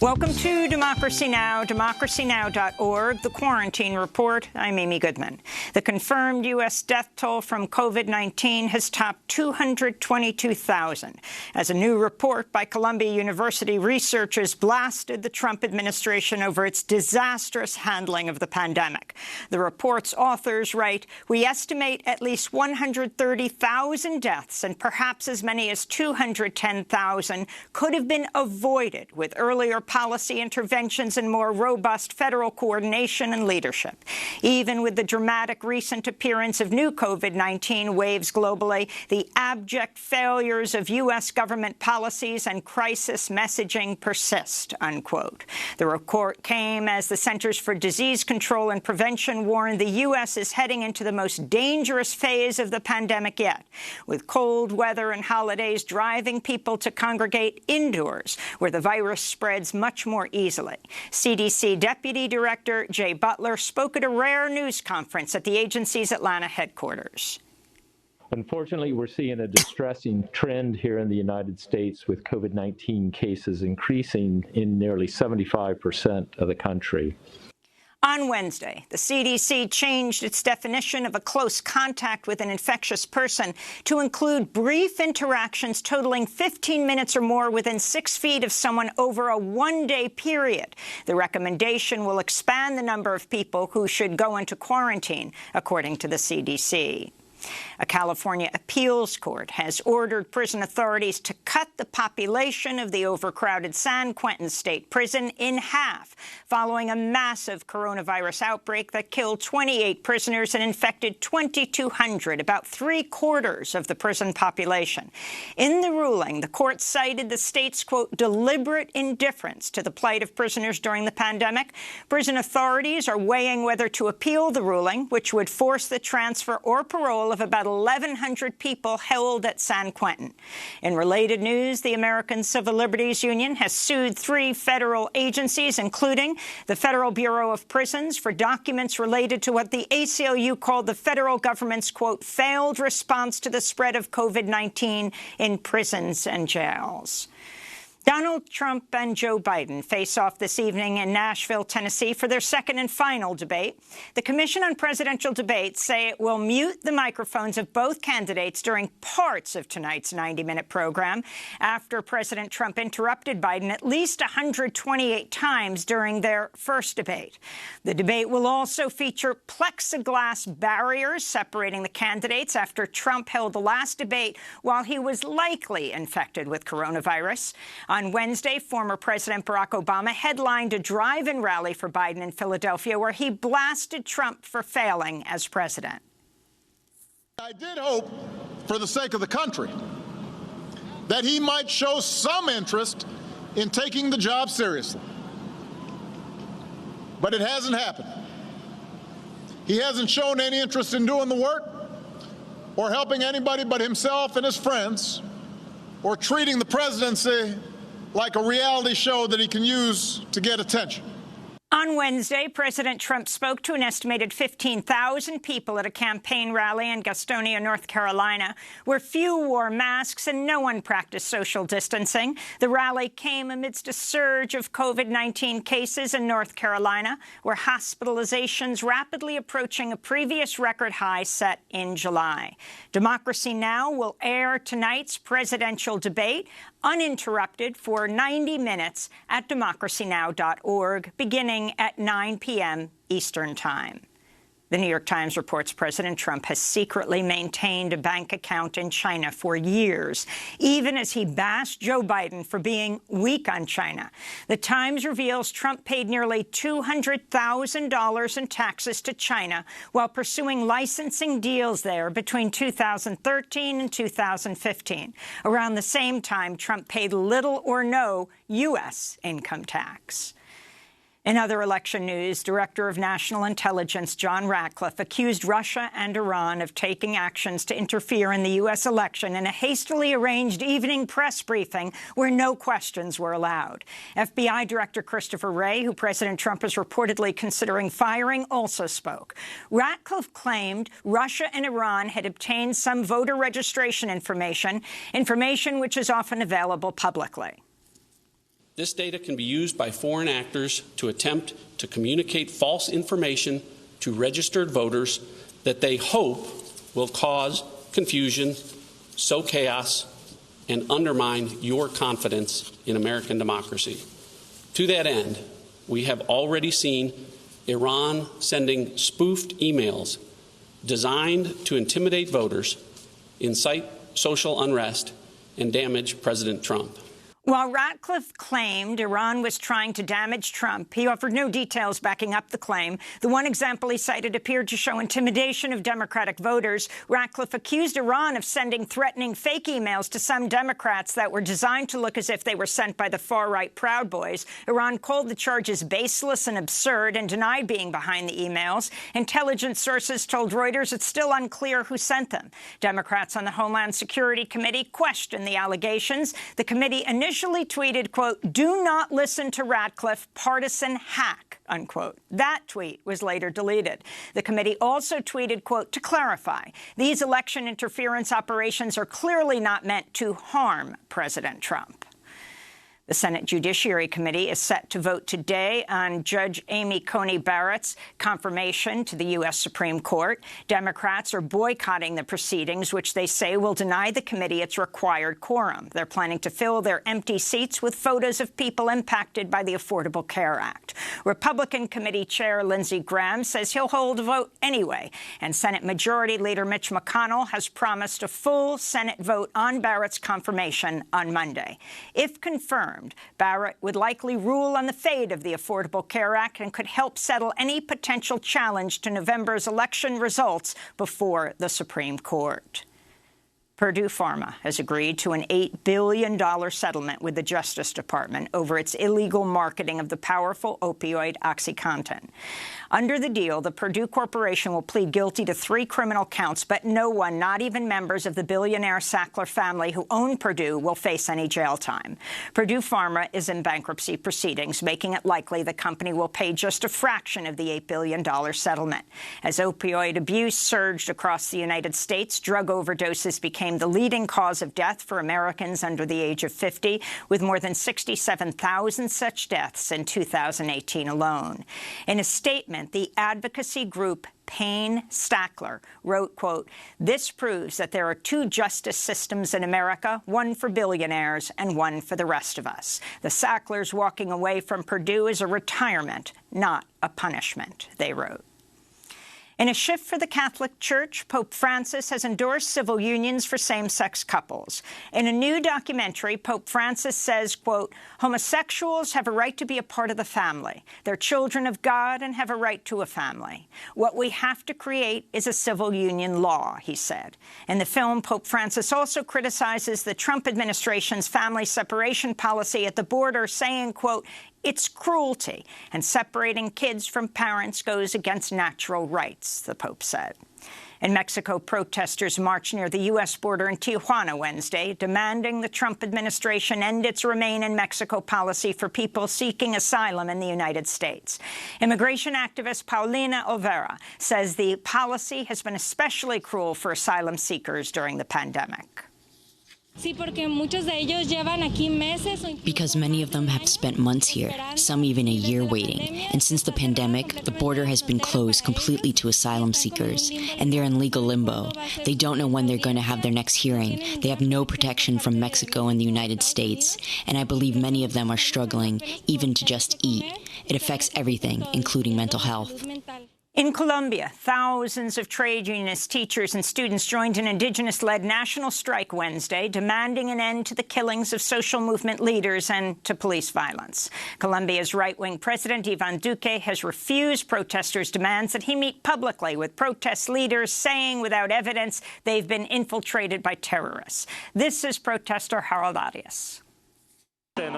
Welcome to Democracy Now!, democracynow.org, the Quarantine Report. I'm Amy Goodman. The confirmed U.S. death toll from COVID-19 has topped 222,000 as a new report by Columbia University researchers blasted the Trump administration over its disastrous handling of the pandemic. The report's authors write, "We estimate at least 130,000 deaths and perhaps as many as 210,000 could have been avoided with earlier policy interventions and more robust federal coordination and leadership. Even with the dramatic recent appearance of new COVID-19 waves globally, the abject failures of U.S. government policies and crisis messaging persist," unquote. The report came as the Centers for Disease Control and Prevention warned the U.S. is heading into the most dangerous phase of the pandemic yet, with cold weather and holidays driving people to congregate indoors, where the virus spreads much more easily. CDC Deputy Director Jay Butler spoke at a rare news conference at the agency's Atlanta headquarters. Unfortunately, we're seeing a distressing trend here in the United States with COVID-19 cases increasing in nearly 75% of the country. On Wednesday, the CDC changed its definition of a close contact with an infectious person to include brief interactions totaling 15 minutes or more within 6 feet of someone over a one-day period. The recommendation will expand the number of people who should go into quarantine, according to the CDC. A California appeals court has ordered prison authorities to cut the population of the overcrowded San Quentin State Prison in half, following a massive coronavirus outbreak that killed 28 prisoners and infected 2,200, about three-quarters of the prison population. In the ruling, the court cited the state's, quote, deliberate indifference to the plight of prisoners during the pandemic. Prison authorities are weighing whether to appeal the ruling, which would force the transfer or parole of about 1,100 people held at San Quentin. In related news, the American Civil Liberties Union has sued 3 federal agencies, including the Federal Bureau of Prisons, for documents related to what the ACLU called the federal government's, quote, failed response to the spread of COVID-19 in prisons and jails. Donald Trump and Joe Biden face off this evening in Nashville, Tennessee, for their second and final debate. The Commission on Presidential Debates say it will mute the microphones of both candidates during parts of tonight's 90-minute program after President Trump interrupted Biden at least 128 times during their first debate. The debate will also feature plexiglass barriers separating the candidates after Trump held the last debate while he was likely infected with coronavirus. On Wednesday, former President Barack Obama headlined a drive-in rally for Biden in Philadelphia, where he blasted Trump for failing as president. I did hope, for the sake of the country, that he might show some interest in taking the job seriously. But it hasn't happened. He hasn't shown any interest in doing the work or helping anybody but himself and his friends, or treating the presidency like a reality show that he can use to get attention. On Wednesday, President Trump spoke to an estimated 15,000 people at a campaign rally in Gastonia, North Carolina, where few wore masks and no one practiced social distancing. The rally came amidst a surge of COVID-19 cases in North Carolina, where hospitalizations rapidly approaching a previous record high set in July. Democracy Now! Will air tonight's presidential debate uninterrupted for 90 minutes at democracynow.org, beginning at 9 p.m. Eastern Time. The New York Times reports President Trump has secretly maintained a bank account in China for years, even as he bashed Joe Biden for being weak on China. The Times reveals Trump paid nearly $200,000 in taxes to China while pursuing licensing deals there between 2013 and 2015. Around the same time, Trump paid little or no U.S. income tax. In other election news, Director of National Intelligence John Ratcliffe accused Russia and Iran of taking actions to interfere in the U.S. election in a hastily arranged evening press briefing where no questions were allowed. FBI Director Christopher Wray, who President Trump is reportedly considering firing, also spoke. Ratcliffe claimed Russia and Iran had obtained some voter registration information which is often available publicly. This data can be used by foreign actors to attempt to communicate false information to registered voters that they hope will cause confusion, sow chaos, and undermine your confidence in American democracy. To that end, we have already seen Iran sending spoofed emails designed to intimidate voters, incite social unrest, and damage President Trump. While Ratcliffe claimed Iran was trying to damage Trump, he offered no details backing up the claim. The one example he cited appeared to show intimidation of Democratic voters. Ratcliffe accused Iran of sending threatening fake emails to some Democrats that were designed to look as if they were sent by the far-right Proud Boys. Iran called the charges baseless and absurd and denied being behind the emails. Intelligence sources told Reuters it's still unclear who sent them. Democrats on the Homeland Security Committee questioned the allegations. The committee initially tweeted, quote, "Do not listen to Ratcliffe, partisan hack," unquote. That tweet was later deleted. The committee also tweeted, quote, "To clarify, these election interference operations are clearly not meant to harm President Trump." The Senate Judiciary Committee is set to vote today on Judge Amy Coney Barrett's confirmation to the U.S. Supreme Court. Democrats are boycotting the proceedings, which they say will deny the committee its required quorum. They're planning to fill their empty seats with photos of people impacted by the Affordable Care Act. Republican Committee Chair Lindsey Graham says he'll hold a vote anyway, and Senate Majority Leader Mitch McConnell has promised a full Senate vote on Barrett's confirmation on Monday. If confirmed, Barrett would likely rule on the fate of the Affordable Care Act and could help settle any potential challenge to November's election results before the Supreme Court. Purdue Pharma has agreed to an $8 billion settlement with the Justice Department over its illegal marketing of the powerful opioid OxyContin. Under the deal, the Purdue Corporation will plead guilty to 3 criminal counts, but no one, not even members of the billionaire Sackler family who own Purdue, will face any jail time. Purdue Pharma is in bankruptcy proceedings, making it likely the company will pay just a fraction of the $8 billion settlement. As opioid abuse surged across the United States, drug overdoses became the leading cause of death for Americans under the age of 50, with more than 67,000 such deaths in 2018 alone. In a statement, the advocacy group Payne Stackler wrote, quote, "This proves that there are 2 justice systems in America, one for billionaires and one for the rest of us. The Sacklers walking away from Purdue is a retirement, not a punishment," they wrote. In a shift for the Catholic Church, Pope Francis has endorsed civil unions for same-sex couples. In a new documentary, Pope Francis says, quote, "Homosexuals have a right to be a part of the family. They're children of God and have a right to a family. What we have to create is a civil union law," he said. In the film, Pope Francis also criticizes the Trump administration's family separation policy at the border, saying, quote, "It's cruelty, and separating kids from parents goes against natural rights," the Pope said. In Mexico, protesters marched near the U.S. border in Tijuana Wednesday, demanding the Trump administration end its Remain in Mexico policy for people seeking asylum in the United States. Immigration activist Paulina Olvera says the policy has been especially cruel for asylum seekers during the pandemic. Because many of them have spent months here, some even a year waiting. And since the pandemic, the border has been closed completely to asylum seekers, and they're in legal limbo. They don't know when they're going to have their next hearing. They have no protection from Mexico and the United States, and I believe many of them are struggling even to just eat. It affects everything, including mental health. In Colombia, thousands of trade unionists, teachers and students joined an indigenous-led national strike Wednesday, demanding an end to the killings of social movement leaders and to police violence. Colombia's right-wing president, Ivan Duque, has refused protesters' demands that he meet publicly with protest leaders, saying without evidence they've been infiltrated by terrorists. This is protester Harold Arias. We're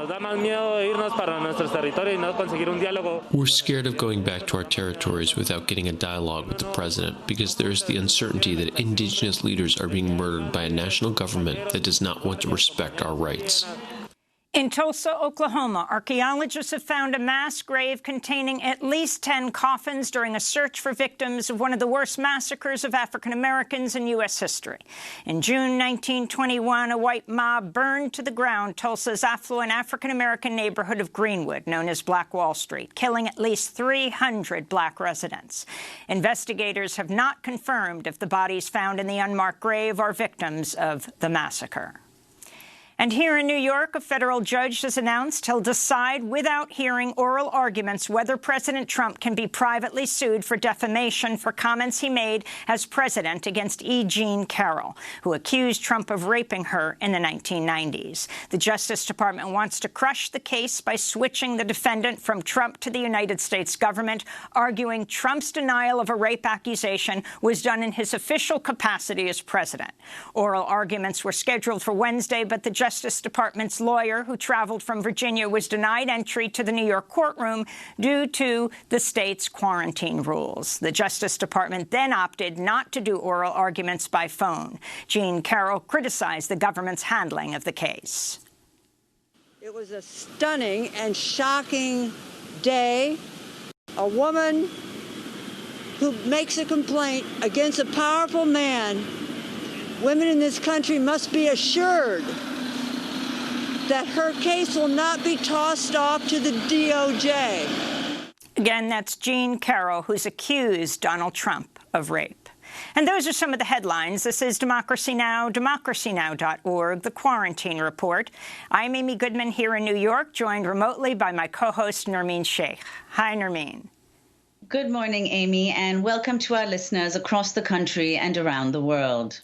scared of going back to our territories without getting a dialogue with the president because there is the uncertainty that indigenous leaders are being murdered by a national government that does not want to respect our rights. In Tulsa, Oklahoma, archaeologists have found a mass grave containing at least 10 coffins during a search for victims of one of the worst massacres of African Americans in U.S. history. In June 1921, a white mob burned to the ground Tulsa's affluent African American neighborhood of Greenwood, known as Black Wall Street, killing at least 300 black residents. Investigators have not confirmed if the bodies found in the unmarked grave are victims of the massacre. And here in New York, a federal judge has announced he'll decide without hearing oral arguments whether President Trump can be privately sued for defamation for comments he made as president against E. Jean Carroll, who accused Trump of raping her in the 1990s. The Justice Department wants to crush the case by switching the defendant from Trump to the United States government, arguing Trump's denial of a rape accusation was done in his official capacity as president. Oral arguments were scheduled for Wednesday, but the Justice Department's lawyer, who traveled from Virginia, was denied entry to the New York courtroom due to the state's quarantine rules. The Justice Department then opted not to do oral arguments by phone. Jean Carroll criticized the government's handling of the case. It was a stunning and shocking day. A woman who makes a complaint against a powerful man. Women in this country must be assured that her case will not be tossed off to the DOJ. Again, that's Jean Carroll, who's accused Donald Trump of rape. And those are some of the headlines. This is Democracy Now!, democracynow.org, The Quarantine Report. I'm Amy Goodman here in New York, joined remotely by my co-host Nermeen Sheikh. Hi, Nermeen. Good morning, Amy, and welcome to our listeners across the country and around the world.